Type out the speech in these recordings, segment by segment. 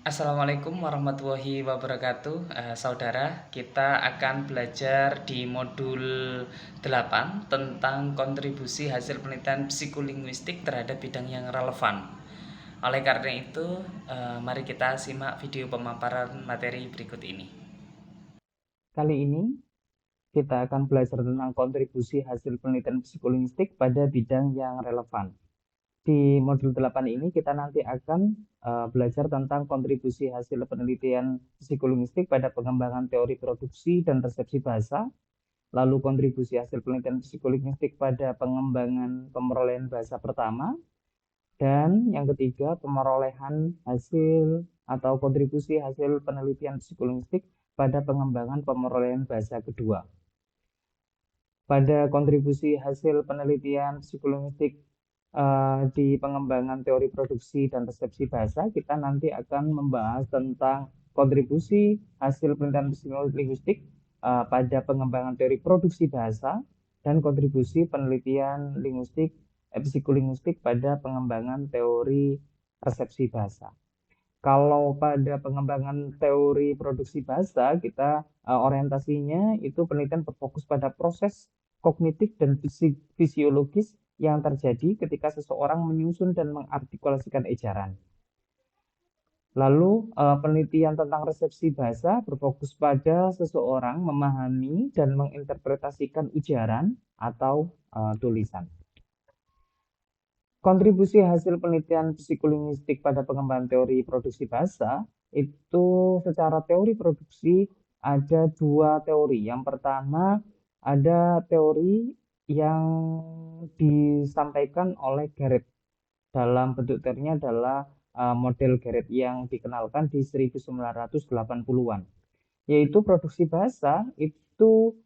Assalamualaikum warahmatullahi wabarakatuh. Saudara, kita akan belajar di modul 8 tentang kontribusi hasil penelitian psikolinguistik terhadap bidang yang relevan. Oleh karena itu, mari kita simak video pemaparan materi berikut ini. Kali ini kita akan belajar tentang kontribusi hasil penelitian psikolinguistik pada bidang yang relevan. Di modul 8 ini kita nanti akan belajar tentang kontribusi hasil penelitian psikolinguistik pada pengembangan teori produksi dan resepsi bahasa, lalu kontribusi hasil penelitian psikolinguistik pada pengembangan pemerolehan bahasa pertama, dan yang ketiga pemerolehan hasil atau kontribusi hasil penelitian psikolinguistik pada pengembangan pemerolehan bahasa kedua. Pada kontribusi hasil penelitian psikolinguistik di pengembangan teori produksi dan resepsi bahasa, kita nanti akan membahas tentang kontribusi hasil penelitian psikolinguistik pada pengembangan teori produksi bahasa dan kontribusi penelitian psikolinguistik pada pengembangan teori resepsi bahasa. Kalau pada pengembangan teori produksi bahasa, kita orientasinya itu penelitian berfokus pada proses kognitif dan fisiologis yang terjadi ketika seseorang menyusun dan mengartikulasikan ejaran. Lalu penelitian tentang resepsi bahasa berfokus pada seseorang memahami dan menginterpretasikan ujaran atau tulisan. Kontribusi hasil penelitian psikolinguistik pada pengembangan teori produksi bahasa itu secara teori produksi ada dua teori. Yang pertama ada teori yang disampaikan oleh Garrett. Dalam bentuk teorinya adalah model Garrett yang dikenalkan di 1980-an. Yaitu produksi bahasa itu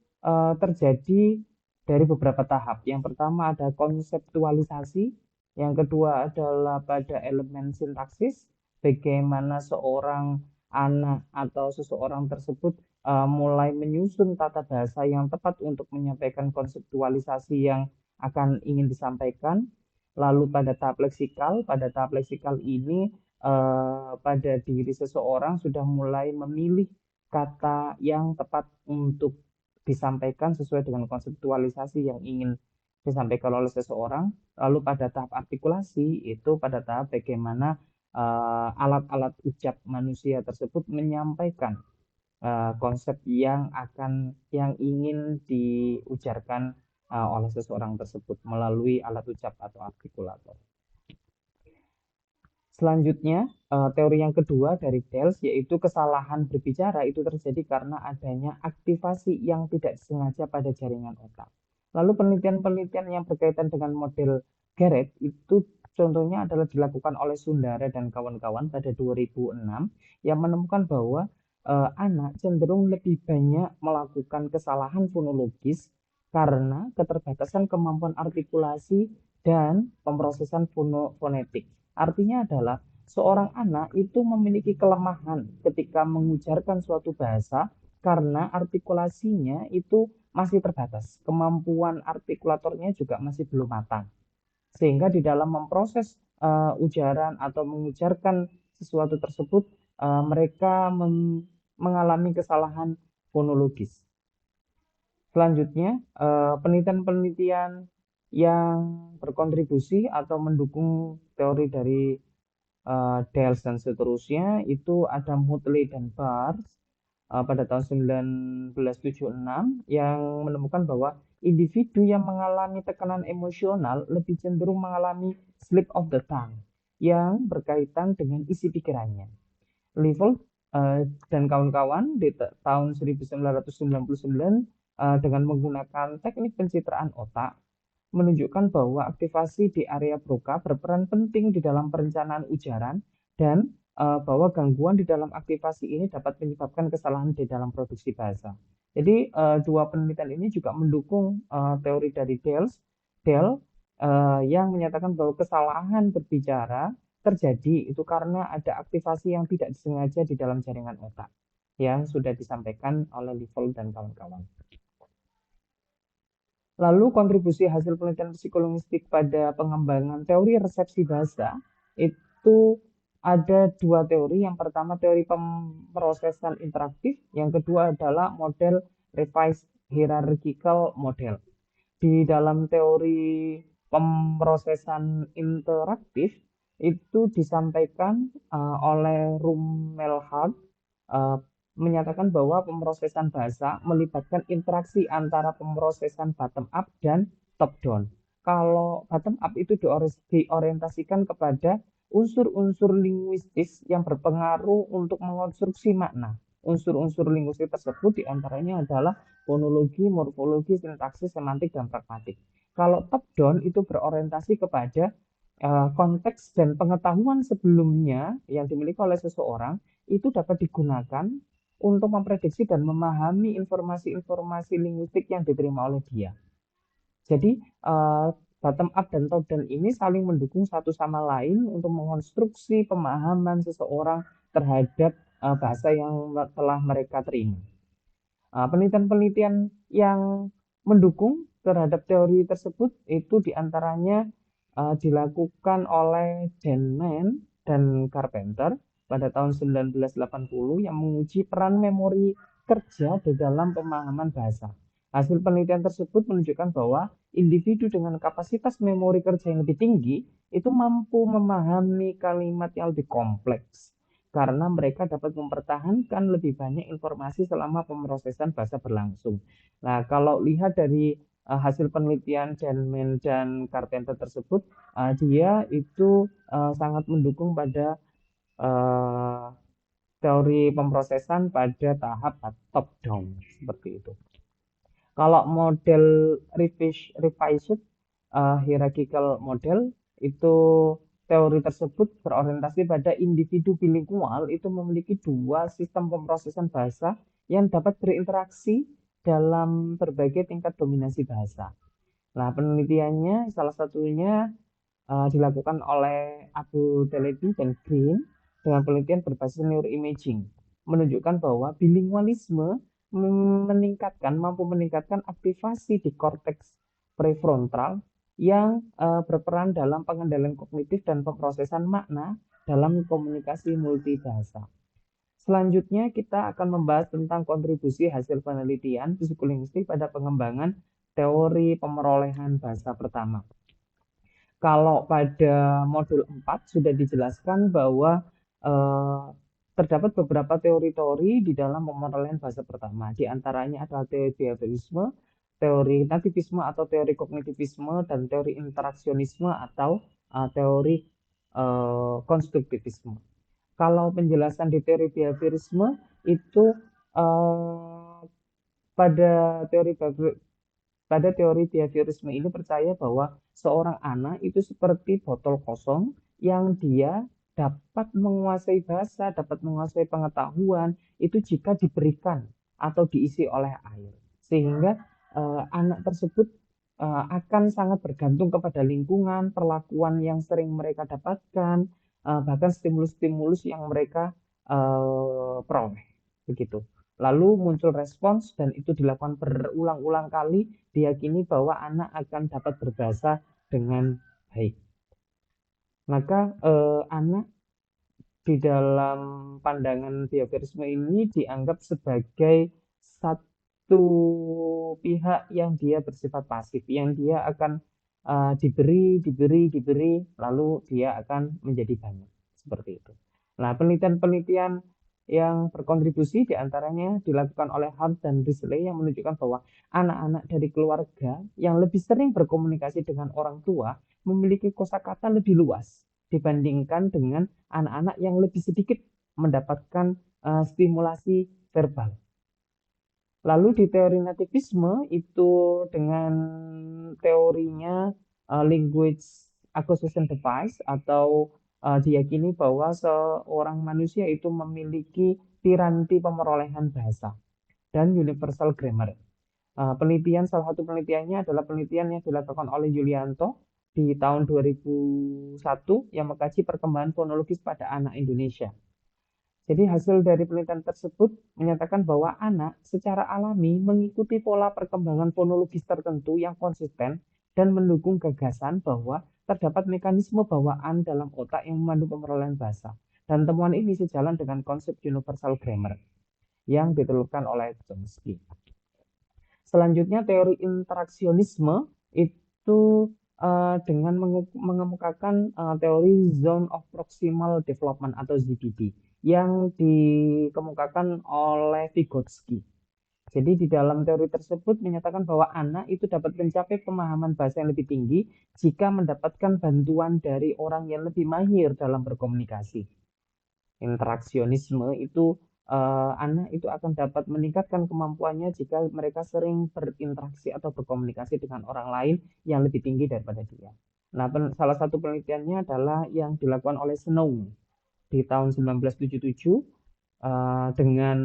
terjadi dari beberapa tahap. Yang pertama ada konseptualisasi, yang kedua adalah pada elemen sintaksis, bagaimana seorang anak atau seseorang tersebut mulai menyusun tata bahasa yang tepat untuk menyampaikan konseptualisasi yang akan ingin disampaikan. Lalu pada tahap leksikal ini pada diri seseorang sudah mulai memilih kata yang tepat untuk disampaikan sesuai dengan konseptualisasi yang ingin disampaikan oleh seseorang. Lalu pada tahap artikulasi itu pada tahap bagaimana alat-alat ucap manusia tersebut menyampaikan konsep yang ingin diujarkan oleh seseorang tersebut melalui alat ucap atau artikulator. Selanjutnya, teori yang kedua dari Dales yaitu kesalahan berbicara itu terjadi karena adanya aktivasi yang tidak disengaja pada jaringan otak. Lalu penelitian-penelitian yang berkaitan dengan model Garrett itu contohnya adalah dilakukan oleh Sundara dan kawan-kawan pada 2006 yang menemukan bahwa anak cenderung lebih banyak melakukan kesalahan fonologis karena keterbatasan kemampuan artikulasi dan pemrosesan fonetik. Artinya adalah seorang anak itu memiliki kelemahan ketika mengujarkan suatu bahasa karena artikulasinya itu masih terbatas. Kemampuan artikulatornya juga masih belum matang. Sehingga di dalam memproses ujaran atau mengujarkan sesuatu tersebut, mereka mengalami kesalahan fonologis. Selanjutnya, penelitian-penelitian yang berkontribusi atau mendukung teori dari Dales dan seterusnya itu ada Motley dan Bars pada tahun 1976 yang menemukan bahwa individu yang mengalami tekanan emosional lebih cenderung mengalami slip of the tongue yang berkaitan dengan isi pikirannya. Level dan kawan-kawan di tahun 1999 dengan menggunakan teknik pencitraan otak menunjukkan bahwa aktivasi di area Broca berperan penting di dalam perencanaan ujaran dan bahwa gangguan di dalam aktivasi ini dapat menyebabkan kesalahan di dalam produksi bahasa. Jadi dua penelitian ini juga mendukung teori dari Dale yang menyatakan bahwa kesalahan berbicara terjadi itu karena ada aktivasi yang tidak disengaja di dalam jaringan otak yang sudah disampaikan oleh Level dan kawan-kawan. Lalu kontribusi hasil penelitian psikolinguistik pada pengembangan teori resepsi bahasa itu Ada dua teori. Yang pertama teori pemrosesan interaktif, yang kedua adalah model revised hierarchical model. Di dalam teori pemrosesan interaktif itu disampaikan oleh Rumelhart, uh, menyatakan bahwa pemrosesan bahasa melibatkan interaksi antara pemrosesan bottom up dan top down. Kalau bottom up itu diorientasikan kepada unsur-unsur linguistis yang berpengaruh untuk mengonstruksi makna. Unsur-unsur linguistik tersebut diantaranya adalah fonologi, morfologi, sintaksis, semantik, dan pragmatik. Kalau top down itu berorientasi kepada konteks dan pengetahuan sebelumnya yang dimiliki oleh seseorang itu dapat digunakan untuk memprediksi dan memahami informasi-informasi linguistik yang diterima oleh dia. Jadi bottom up dan top down ini saling mendukung satu sama lain untuk mengonstruksi pemahaman seseorang terhadap bahasa yang telah mereka terima. Penelitian-penelitian yang mendukung terhadap teori tersebut itu diantaranya dilakukan oleh Denman dan Carpenter pada tahun 1980 yang menguji peran memori kerja di dalam pemahaman bahasa. Hasil penelitian tersebut menunjukkan bahwa individu dengan kapasitas memori kerja yang lebih tinggi itu mampu memahami kalimat yang lebih kompleks karena mereka dapat mempertahankan lebih banyak informasi selama pemrosesan bahasa berlangsung. Nah, kalau lihat dari hasil penelitian Denman dan Carpenter tersebut, dia itu sangat mendukung pada uh, teori pemrosesan pada tahap top down seperti itu. Kalau model revised hierarchical model itu teori tersebut berorientasi pada individu bilingual itu memiliki dua sistem pemrosesan bahasa yang dapat berinteraksi dalam berbagai tingkat dominasi bahasa. Nah, penelitiannya salah satunya dilakukan oleh Abu Telebi dan Green dengan penelitian berbasis neuroimaging, menunjukkan bahwa bilingualisme mampu meningkatkan aktivasi di korteks prefrontal yang berperan dalam pengendalian kognitif dan pemrosesan makna dalam komunikasi multibahasa. Selanjutnya kita akan membahas tentang kontribusi hasil penelitian psikolinguistik pada pengembangan teori pemerolehan bahasa pertama. Kalau pada modul 4 sudah dijelaskan bahwa terdapat beberapa teori-teori di dalam pemerolehan bahasa pertama. Di antaranya adalah teori behaviorisme, teori nativisme atau teori kognitivisme, dan teori interaksionisme atau teori konstruktivisme. Kalau penjelasan di teori behaviorisme itu pada teori behaviorisme ini percaya bahwa seorang anak itu seperti botol kosong yang dia dapat menguasai bahasa, dapat menguasai pengetahuan itu jika diberikan atau diisi oleh air. Sehingga anak tersebut akan sangat bergantung kepada lingkungan, perlakuan yang sering mereka dapatkan, bahkan stimulus-stimulus yang mereka peroleh. Begitu. Lalu muncul respons dan itu dilakukan berulang-ulang kali, diyakini bahwa anak akan dapat berbahasa dengan baik. Maka anak di dalam pandangan behaviorisme ini dianggap sebagai satu pihak yang dia bersifat pasif, yang dia akan diberi, lalu dia akan menjadi banyak. Seperti itu. Nah, penelitian-penelitian yang berkontribusi diantaranya dilakukan oleh Hart dan Risley yang menunjukkan bahwa anak-anak dari keluarga yang lebih sering berkomunikasi dengan orang tua memiliki kosakata lebih luas dibandingkan dengan anak-anak yang lebih sedikit mendapatkan stimulasi verbal. Lalu di teori nativisme itu dengan teorinya language acquisition device atau diyakini bahwa seorang manusia itu memiliki piranti pemerolehan bahasa dan universal grammar. Salah satu penelitiannya adalah penelitian yang dilakukan oleh Yulianto di tahun 2001 yang mengkaji perkembangan fonologis pada anak Indonesia. Jadi hasil dari penelitian tersebut menyatakan bahwa anak secara alami mengikuti pola perkembangan fonologis tertentu yang konsisten dan mendukung gagasan bahwa terdapat mekanisme bawaan dalam otak yang memandu pemerolehan bahasa. Dan temuan ini sejalan dengan konsep universal grammar yang ditelurkan oleh Chomsky. Selanjutnya teori interaksionisme itu dengan mengemukakan teori Zone of Proximal Development atau ZPD yang dikemukakan oleh Vygotsky. Jadi di dalam teori tersebut menyatakan bahwa anak itu dapat mencapai pemahaman bahasa yang lebih tinggi jika mendapatkan bantuan dari orang yang lebih mahir dalam berkomunikasi. Interaksionisme itu anak itu akan dapat meningkatkan kemampuannya jika mereka sering berinteraksi atau berkomunikasi dengan orang lain yang lebih tinggi daripada dia. Nah, salah satu penelitiannya adalah yang dilakukan oleh Snow di tahun 1977 dengan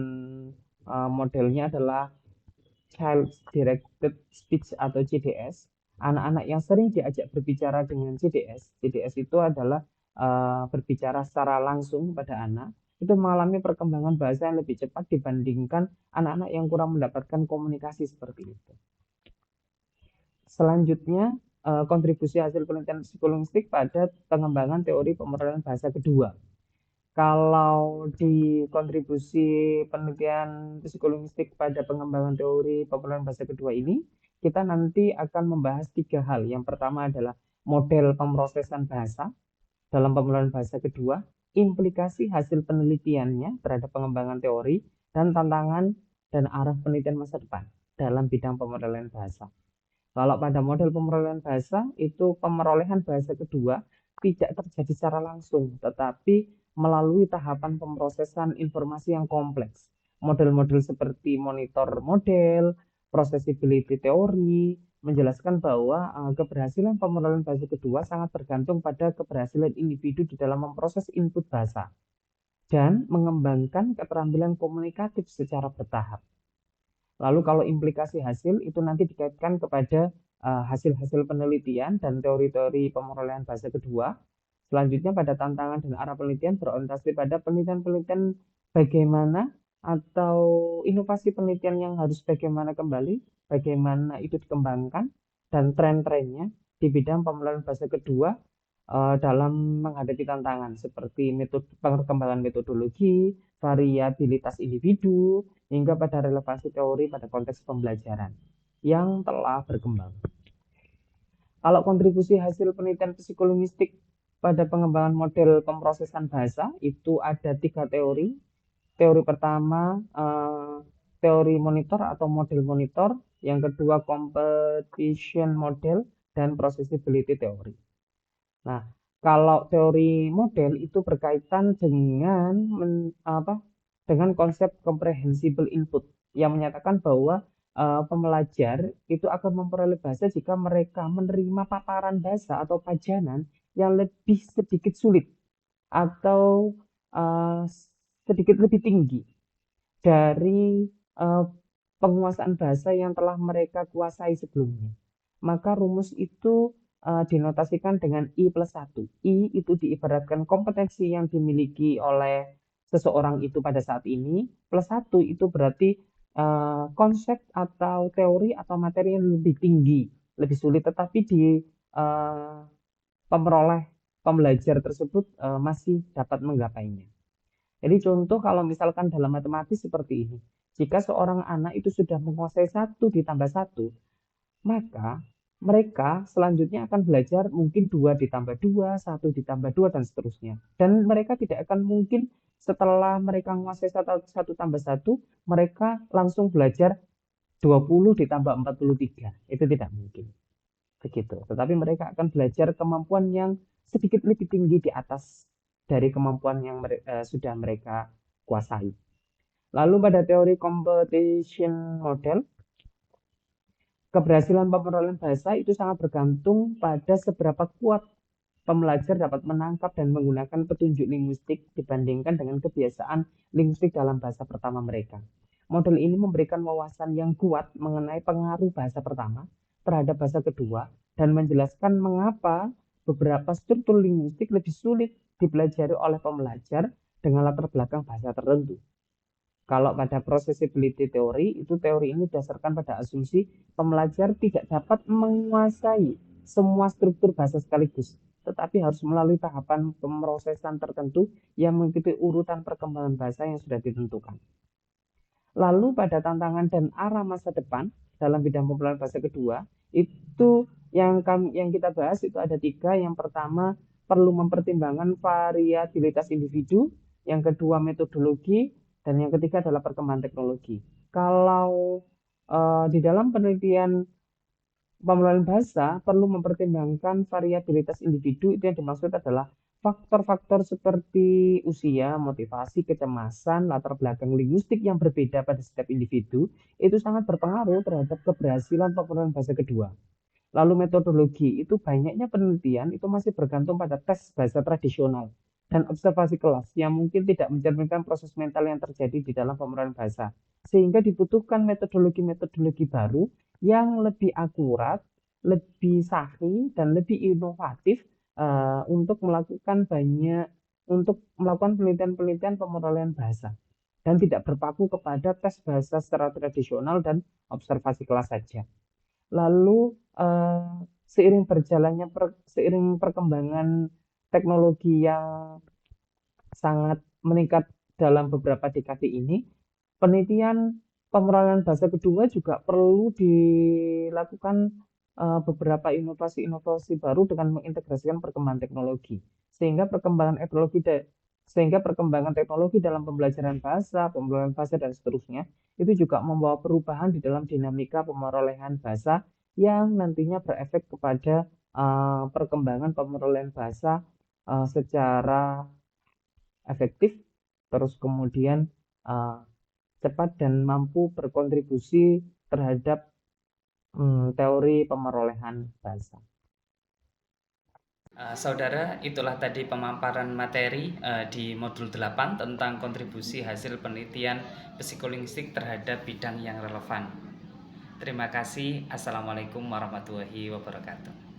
modelnya adalah Child Directed Speech atau CDS. Anak-anak yang sering diajak berbicara dengan CDS, CDS itu adalah berbicara secara langsung pada anak, itu mengalami perkembangan bahasa yang lebih cepat dibandingkan anak-anak yang kurang mendapatkan komunikasi seperti itu. Selanjutnya, kontribusi hasil penelitian psikolinguistik pada pengembangan teori pemerolehan bahasa kedua. Kalau di kontribusi penelitian psikolinguistik pada pengembangan teori pemerolehan bahasa kedua ini, kita nanti akan membahas 3 hal. Yang pertama adalah model pemrosesan bahasa dalam pemerolehan bahasa kedua, implikasi hasil penelitiannya terhadap pengembangan teori, dan tantangan dan arah penelitian masa depan dalam bidang pemerolehan bahasa. Kalau pada model pemerolehan bahasa, itu pemerolehan bahasa kedua tidak terjadi secara langsung, tetapi melalui tahapan pemrosesan informasi yang kompleks. Model-model seperti monitor model, processability teori, menjelaskan bahwa keberhasilan pemerolehan bahasa kedua sangat tergantung pada keberhasilan individu di dalam memproses input bahasa dan mengembangkan keterampilan komunikatif secara bertahap. Lalu kalau implikasi hasil itu nanti dikaitkan kepada hasil-hasil penelitian dan teori-teori pemerolehan bahasa kedua. Selanjutnya pada tantangan dan arah penelitian berorientasi pada penelitian-penelitian bagaimana atau inovasi penelitian yang harus bagaimana kembali, bagaimana itu dikembangkan, dan tren-trennya di bidang pemerolehan bahasa kedua dalam menghadapi tantangan seperti perkembangan metodologi, variabilitas individu, hingga pada relevansi teori pada konteks pembelajaran yang telah berkembang. Kalau kontribusi hasil penelitian psikolinguistik pada pengembangan model pemrosesan bahasa itu ada 3 teori. Teori pertama teori monitor atau model monitor, yang kedua competition model, dan processability teori. Nah, kalau teori model itu berkaitan dengan dengan konsep comprehensible input yang menyatakan bahwa pembelajar itu akan memperoleh bahasa jika mereka menerima paparan bahasa atau pajanan yang lebih sedikit sulit atau sedikit lebih tinggi dari penguasaan bahasa yang telah mereka kuasai sebelumnya. Maka rumus itu dinotasikan dengan I+1. I itu diibaratkan kompetensi yang dimiliki oleh seseorang itu pada saat ini, +1 itu berarti konsep atau teori atau materi yang lebih tinggi, lebih sulit, tetapi di pemeroleh pembelajar tersebut masih dapat menggapainya. Jadi contoh kalau misalkan dalam matematis seperti ini, jika seorang anak itu sudah menguasai 1 ditambah 1, maka mereka selanjutnya akan belajar mungkin 2 ditambah 2, 1 ditambah 2, dan seterusnya. Dan mereka tidak akan mungkin setelah mereka menguasai 1 tambah 1, mereka langsung belajar 20 ditambah 43. Itu tidak mungkin. Begitu. Tetapi mereka akan belajar kemampuan yang sedikit lebih tinggi di atas dari kemampuan yang sudah mereka kuasai. Lalu pada teori competition model, keberhasilan pemerolehan bahasa itu sangat bergantung pada seberapa kuat pembelajar dapat menangkap dan menggunakan petunjuk linguistik dibandingkan dengan kebiasaan linguistik dalam bahasa pertama mereka. Model ini memberikan wawasan yang kuat mengenai pengaruh bahasa pertama terhadap bahasa kedua dan menjelaskan mengapa beberapa struktur linguistik lebih sulit dipelajari oleh pembelajar dengan latar belakang bahasa tertentu. Kalau pada processability teori, itu teori ini didasarkan pada asumsi pembelajar tidak dapat menguasai semua struktur bahasa sekaligus. tetapi harus melalui tahapan pemrosesan tertentu yang mengikuti urutan perkembangan bahasa yang sudah ditentukan. Lalu pada tantangan dan arah masa depan dalam bidang pemularan bahasa kedua, itu yang kita bahas itu ada 3. Yang pertama, perlu mempertimbangkan variabilitas individu, yang kedua metodologi, dan yang ketiga adalah perkembangan teknologi. Kalau di dalam penelitian pemularan bahasa perlu mempertimbangkan variabilitas individu, itu yang dimaksud adalah faktor-faktor seperti usia, motivasi, kecemasan, latar belakang linguistik yang berbeda pada setiap individu itu sangat berpengaruh terhadap keberhasilan pemularan bahasa kedua. Lalu metodologi itu banyaknya penelitian itu masih bergantung pada tes bahasa tradisional dan observasi kelas yang mungkin tidak mencerminkan proses mental yang terjadi di dalam pemularan bahasa. Sehingga dibutuhkan metodologi-metodologi baru yang lebih akurat, lebih sahih, dan lebih inovatif untuk melakukan penelitian-penelitian pemodelan bahasa dan tidak berpaku kepada tes bahasa secara tradisional dan observasi kelas saja. Lalu seiring perkembangan teknologi yang sangat meningkat dalam beberapa dekade ini, penelitian pemeranan bahasa kedua juga perlu dilakukan beberapa inovasi-inovasi baru dengan mengintegrasikan perkembangan teknologi. Sehingga perkembangan teknologi dalam pembelajaran bahasa, pembelajaran bahasa dan seterusnya itu juga membawa perubahan di dalam dinamika pemerolehan bahasa yang nantinya berefek kepada perkembangan pemerolehan bahasa secara efektif, terus kemudian cepat dan mampu berkontribusi terhadap teori pemerolehan bahasa. Saudara, itulah tadi pemaparan materi di modul 8 tentang kontribusi hasil penelitian psikolinguistik terhadap bidang yang relevan. Terima kasih. Assalamualaikum warahmatullahi wabarakatuh.